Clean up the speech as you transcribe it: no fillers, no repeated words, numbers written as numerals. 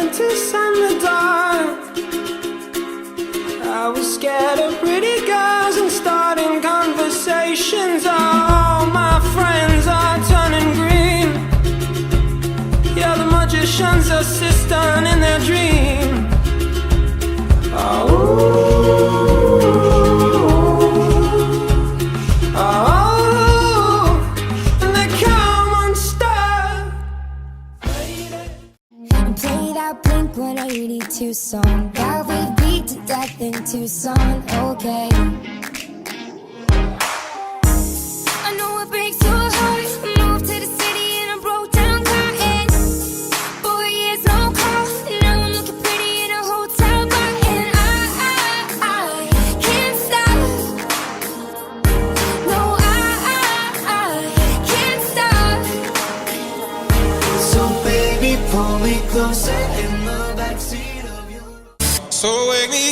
apprentice and the dark. I was scared of pretty girls and starting conversations. All my friends are turning green. Yeah, the magician's assistant in their dream. Play that Blink-182 song that we beat to death in Tucson, okay. I know it breaks your heart. Moved to the city and I broke down crying. 4 years, no call. Now I'm looking pretty in a hotel bar. And I can't stop. No, I can't stop. So baby, pull me closer in the backseat of your... So wake me